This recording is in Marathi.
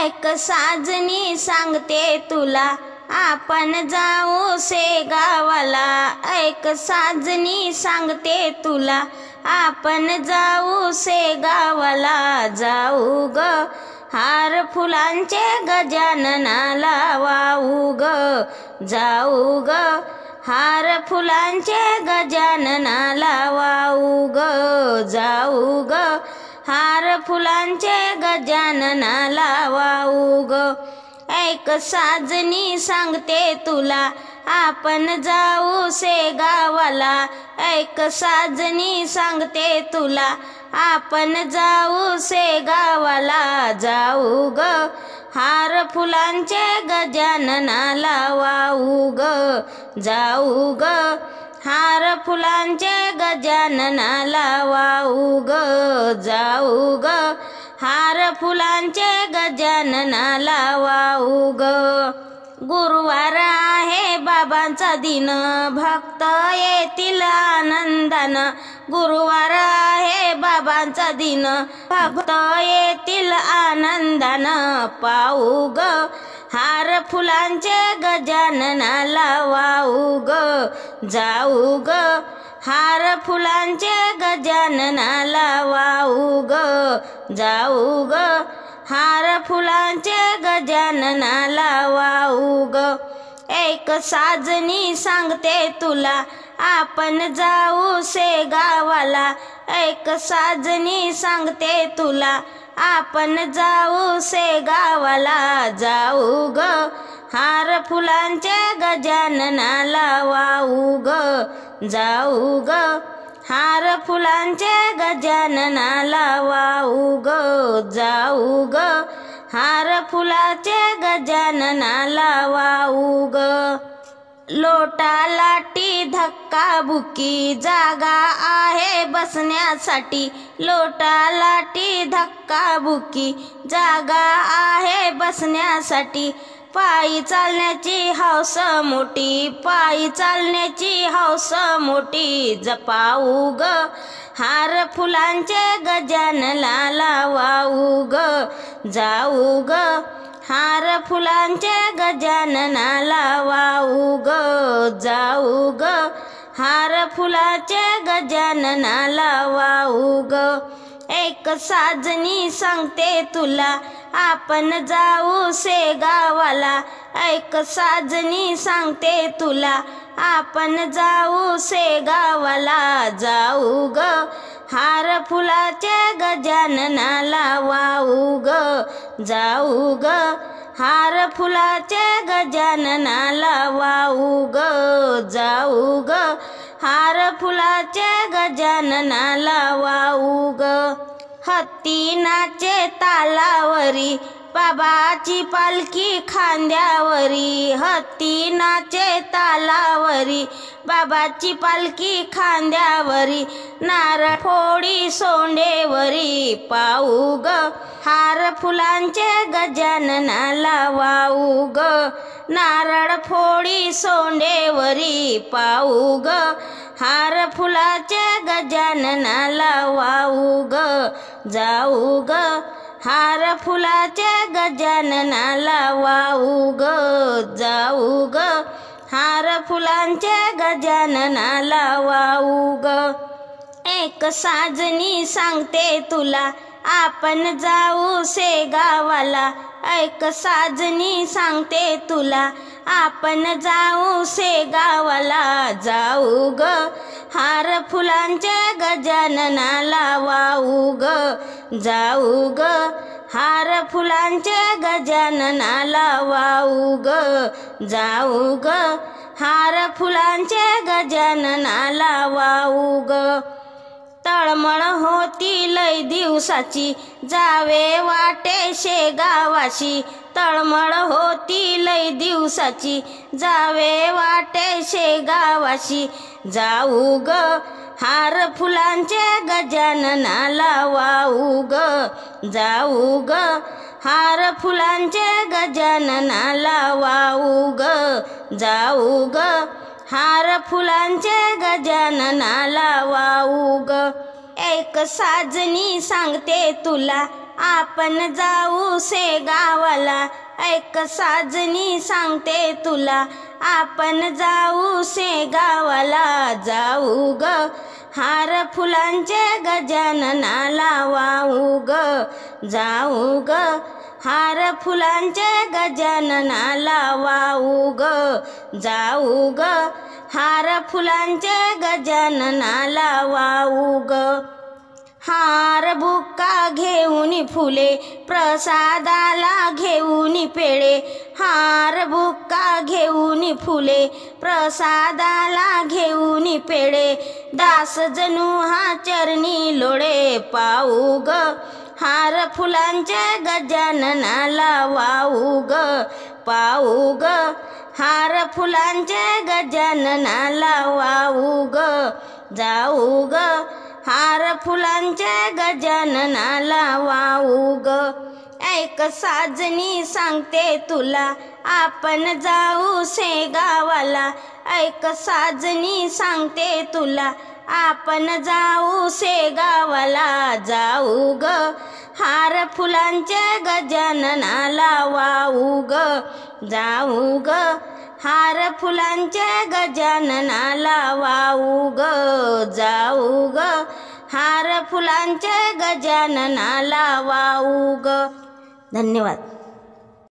ऐक साजनी सांगते तुला, आपण जाऊ शेगावाला. ऐक साजनी सांगते तुला, आपण जाऊ शेगावाला. जाऊ ग हार फुलांचे गजाननाला वाहू ग. जाऊ ग हार फुलांचे गजाननाला वाहू ग. जाऊ ग हार फुलांचे गजाननाला वाहू ग. ऐक साजनी सांगते तुला, आपण जाऊ शेगावाला. ऐक साजनी सांगते तुला, आपण जाऊ शेगावाला. जाऊ ग हार फुलांचे गजाननाला वाहू ग. जाऊ ग हार फुलांचे गजाननाला वाहू ग. जाऊ ग हार फुलांचे गजाननाला वाहू ग. गुरुवार आहे बाबांचा दिन, भक्त येतील आनंदानं. गुरुवार आहे बाबांचा दिन, भक्त येतील आनंदानं. पाहू ग हार फुलांचे गजाननाला वाहू ग. जाऊ ग हार फुलांचे गजाननाला वाहू ग. जाऊ ग हार फुलांचे गजाननाला वाहू ग. ऐक साजनी सांगते तुला, आपण जाऊ शेगावाला. ऐक साजनी सांगते तुला, आपण जाऊ शेगावाला. जाऊ ग हार फुलांचे गजाननाला वाहू ग. जाऊ ग हार फुलांचे गजाननाला वाहू ग. जाऊ ग हार फुलाचे गजाननाला वाहू ग. लोटा लाटी धक्का बुकी, जागा आहे बसण्यासाठी. लोटा लाटी धक्का बुकी, जागा आहे बसण्यासाठी. पायी चालण्याची हौस मोठी, पायी चालण्याची हौस मोठी. जपाऊ ग हार फुलांचे गजाननाला वाहू ग. जाऊ ग हार फुलांचे गजाननाला वाहू ग. जाऊ ग हार फुलाचे गजाननाला वाहू ग. ऐक साजनी सांगते तुला, आपण जाऊ शेगावाला. ऐक साजनी सांगते तुला, आपण जाऊ शेगावाला. जाऊ ग हार फुलाचे गजाननाला वाहू ग. जाऊ ग हार फुलाचे गजाननाला वाहू ग. जाऊ ग हार फुलाचे गजाननाला वाहू ग. हत्ती नाचे तालावरी, बाबाची पालखी खांद्यावरी. हत्ती नाचे तालावरी, बाबाची पालखी खांद्यावरी. नारळ फोडी सोंडेवरी, पाहू ग हार फुलांचे गजाननाला वाहू ग. नारळ फोडी सोंडेवरी, पाहू ग हार फुलाचे गजाननाला वाहू ग. जाऊ ग हार फुलाचे गजाननाला वाहू ग. जाऊ ग हार फुलांचे गजाननाला वाहू ग. ऐक साजनी सांगते तुला, आपण जाऊ शेगावाला. ऐक साजनी सांगते तुला, आपण जाऊ शेगावाला. जाऊ ग हार फुलांचे गजाननाला वाहू ग. जाऊ ग हार फुलांचे गजाननाला वाहू ग. जाऊ ग हार फुलांचे गजाननाला वाहू ग. तळमळ होती लय दिवसाची, जावे वाटे शेगावाशी. तळमळ होती लय दिवसाची, जावे वाटे शेगावाशी. जाऊ ग हार फुलांचे गजाननाला वाहू ग. जाऊ ग हार फुलांचे गजाननाला वाहू ग. जाऊ ग हार फुलांचे गजाननाला वाहू ग. ऐक साजनी सांगते तुला, आपण जाऊ शेगावाला. गावाला, ऐक साजनी सांगते तुला, आपण जाऊ शेगावाला. जाऊ ग हार फुलांचे गजाननाला वाहू ग, जाऊ ग हार फुलांचे गजाननाला वाहू ग, जाऊ ग हार फुलांचे गजाननाला वाहू ग. हार बुक्का घेऊन फुले, प्रसादाला घेऊन पेढे, हार बुक्का घेऊन फुले, प्रसादाला घेऊन पेढे, दास जणू हा चरणी लोळे. पाहू ग हार फुलांचे गजाननाला वाहू ग, पाहू ग हार फुलांचे गजाननाला वाहू ग, जाऊ ग हार फुलांचे गजाननाला वाहू ग. ऐक साजनी सांगते तुला, आपण जाऊ शेगावाला, ऐक साजनी सांगते तुला, आपण जाऊ शेगावाला. जाऊ ग हार फुलांचे गजाननाला वाहू ग, जाऊ ग हार फुलांचे गजाननाला वाहू ग, जाऊ ग हार फुलांचे गजाननाला वाहू ग. धन्यवाद.